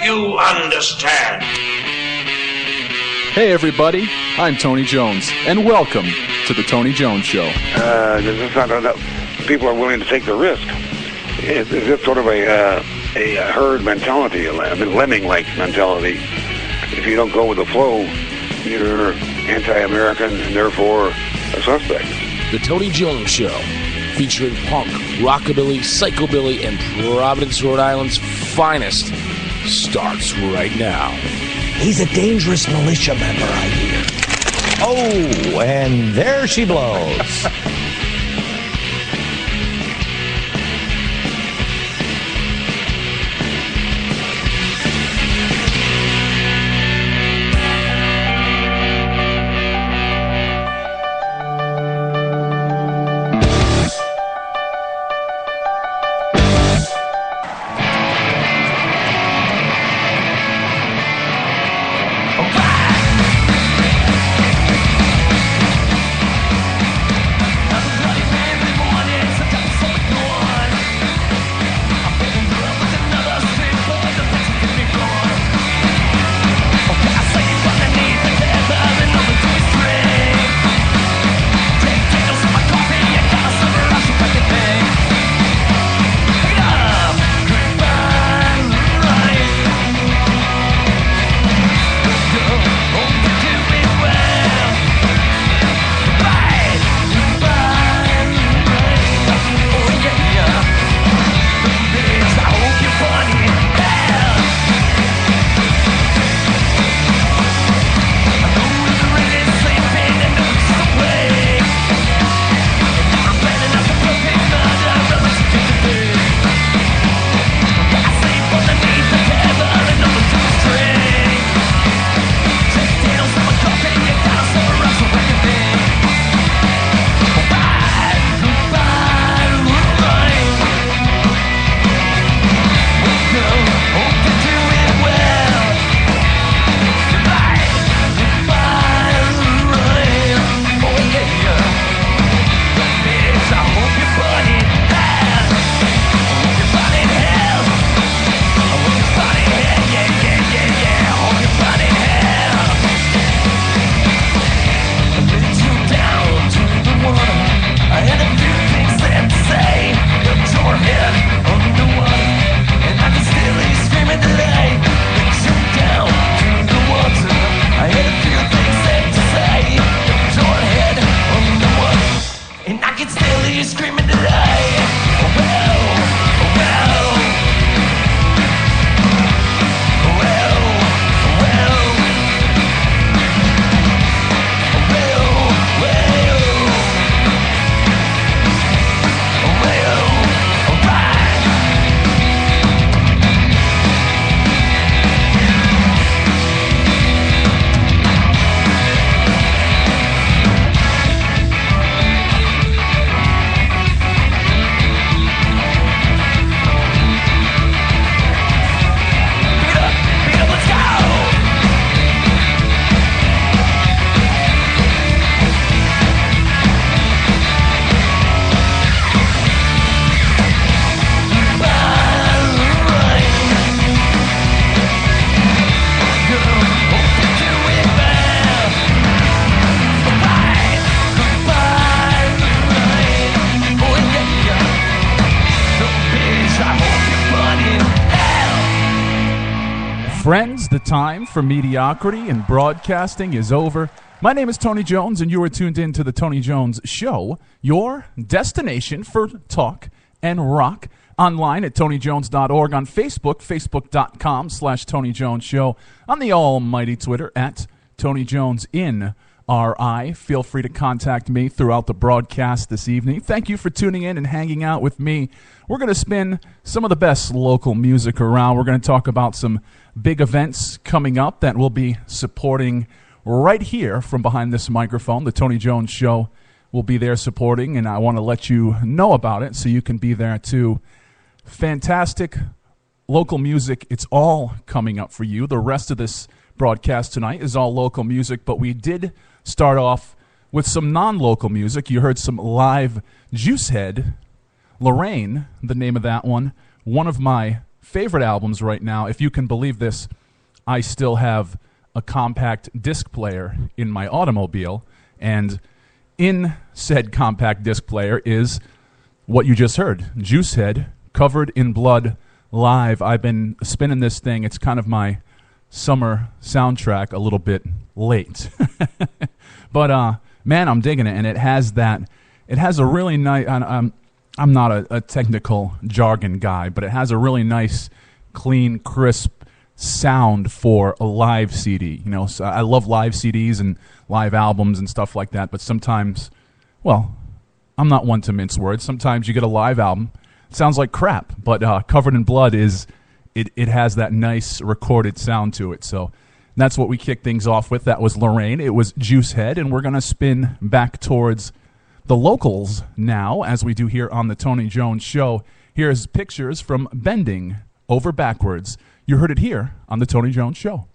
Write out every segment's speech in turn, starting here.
you understand. Hey everybody, I'm Tony Jones, and welcome to the Tony Jones Show. It's not enough. People are willing to take the risk. It's sort of a herd mentality, a lemming-like mentality. If you don't go with the flow, you're anti-American and therefore a suspect. The Tony Jones Show, featuring punk, rockabilly, psychobilly, and Providence, Rhode Island's finest, starts right now. He's a dangerous militia member, I hear. Oh, and there she blows. Friends, the time for mediocrity in broadcasting is over. My name is Tony Jones, and you are tuned in to the Tony Jones Show, your destination for talk and rock. Online at TonyJones.org, on Facebook, Facebook.com/Tony Jones Show, on the almighty Twitter at Tony Jones in RI. Feel free to contact me throughout the broadcast this evening. Thank you for tuning in and hanging out with me. We're going to spin some of the best local music around. We're going to talk about some big events coming up that we'll be supporting right here from behind this microphone. The Tony Jones Show will be there supporting, and I want to let you know about it so you can be there too. Fantastic local music. It's all coming up for you. The rest of this broadcast tonight is all local music, but we did start off with some non-local music. You heard some live Juicehead. Lorraine, the name of that one of my favorite albums right now. If you can believe this, I still have a compact disc player in my automobile, and in said compact disc player is what you just heard, Juicehead, Covered in Blood live. I've been spinning this thing. It's kind of my summer soundtrack, a little bit late. But man, I'm digging it, and it has a really nice, I'm not a technical jargon guy, but it has a really nice, clean, crisp sound for a live CD. You know, so I love live CDs and live albums and stuff like that, but sometimes, well, I'm not one to mince words. Sometimes you get a live album, it sounds like crap, but Covered in Blood it has that nice recorded sound to it. So that's what we kicked things off with. That was Lorraine. It was Juicehead, and we're going to spin back towards the locals now, as we do here on the Tony Jones Show. Here's Pictures from Bending Over Backwards. You heard it here on the Tony Jones Show.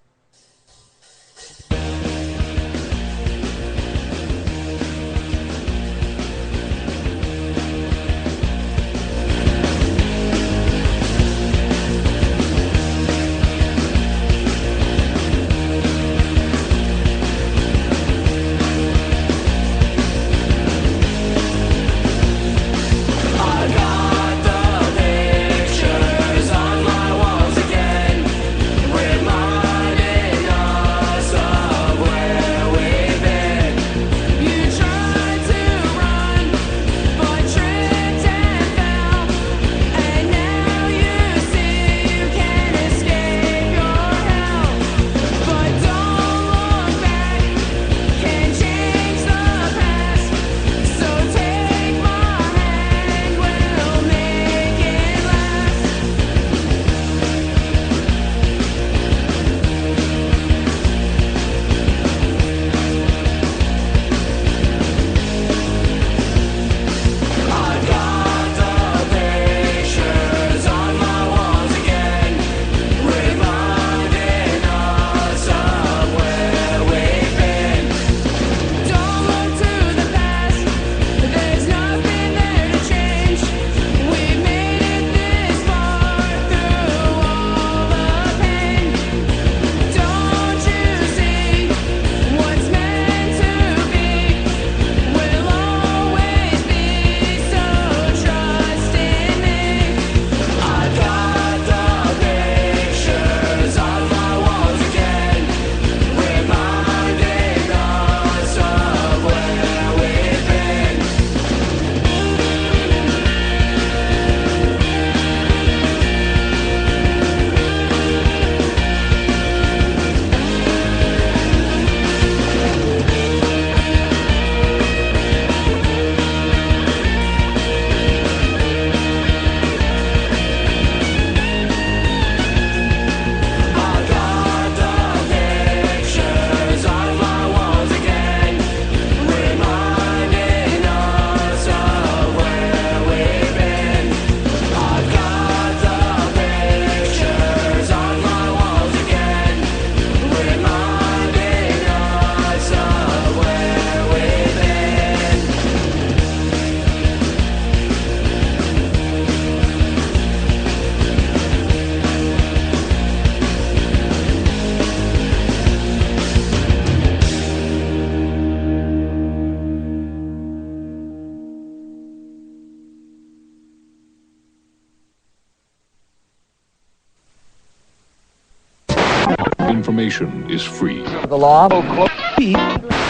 Information is free. The law.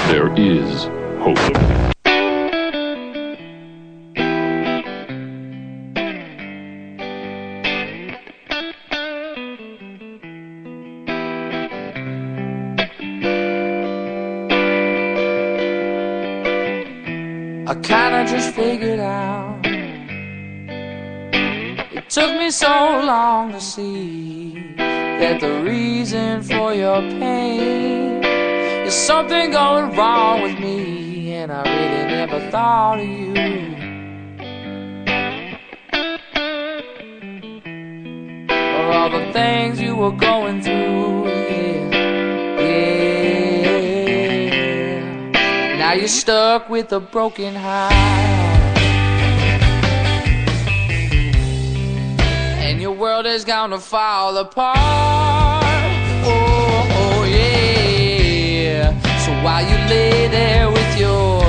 There is hope. I kinda just figured out. It took me so long to see that the reason for your pain is something going wrong with me, and I really never thought of you. For all the things you were going through, yeah. Now you're stuck with a broken heart, and your world world is gonna fall apart. Oh, yeah. So while you lay there with your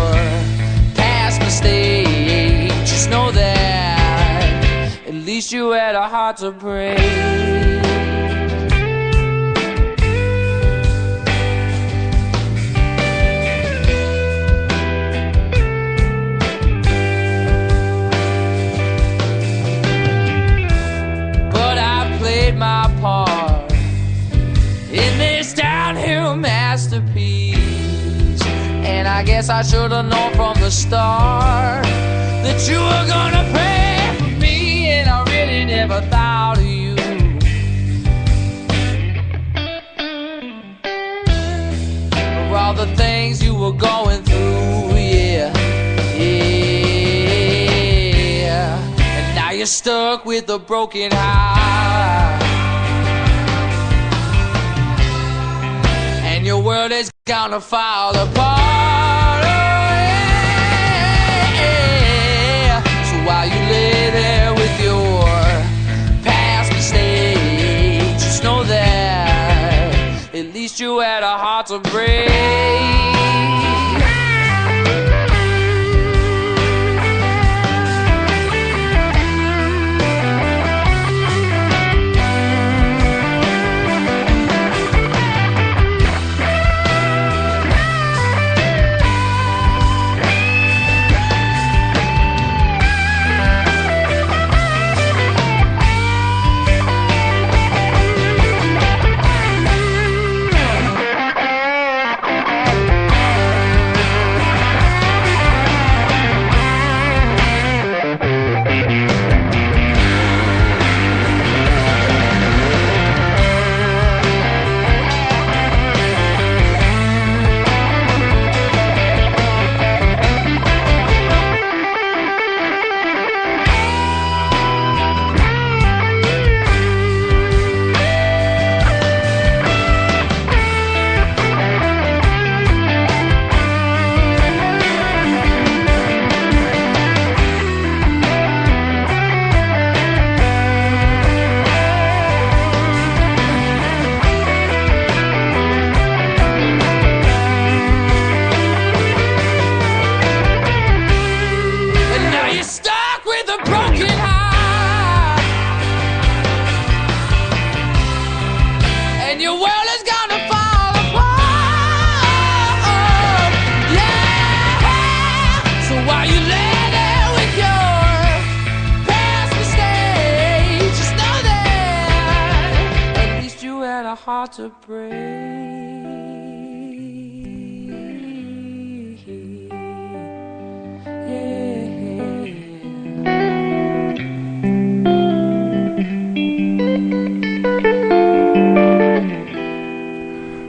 past mistakes, just know that at least you had a heart to break. My part in this downhill masterpiece, and I guess I should have known from the start that you were gonna pay for me, and I really never thought of you. For all the things you were going through, yeah. And now you're stuck with a broken heart. Your world is gonna fall apart. Oh, yeah. So while you lay there with your past mistakes, just know that at least you had a heart to break. Hard to break.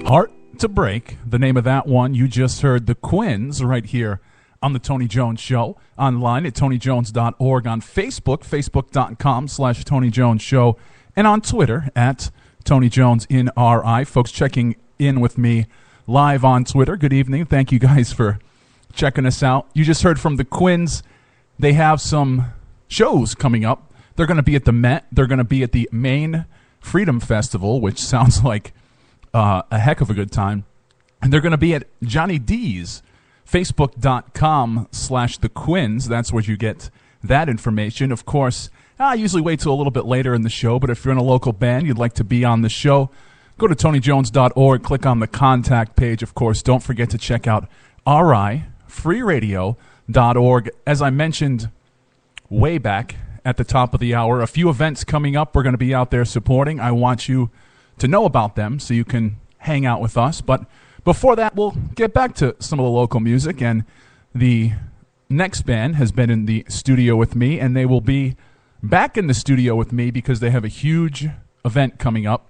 Heart to Break, the name of that one. You just heard the Quins right here on the Tony Jones Show, online at TonyJones.org, on Facebook, Facebook.com/Tony Jones Show, and on Twitter at Tony Jones in RI. Folks checking in with me live on Twitter. Good evening. Thank you guys for checking us out. You just heard from the Quins. They have some shows coming up. They're going to be at the Met. They're going to be at the Maine Freedom Festival, which sounds like a heck of a good time. And they're going to be at Johnny D's, Facebook.com/The Quins. That's where you get that information. Of course, I usually wait till a little bit later in the show, but if you're in a local band, you'd like to be on the show, go to TonyJones.org, click on the contact page. Of course, don't forget to check out RIFreeRadio.org. As I mentioned way back at the top of the hour, a few events coming up we're going to be out there supporting. I want you to know about them so you can hang out with us. But before that, we'll get back to some of the local music. And the next band has been in the studio with me, and they will be back in the studio with me because they have a huge event coming up.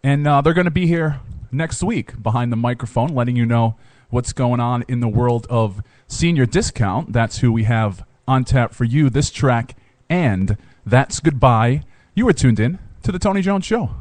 And they're going to be here next week behind the microphone, letting you know what's going on in the world of senior discount. That's who we have on tap for you this track, and That's Goodbye. You are tuned in to The Tony Jones Show.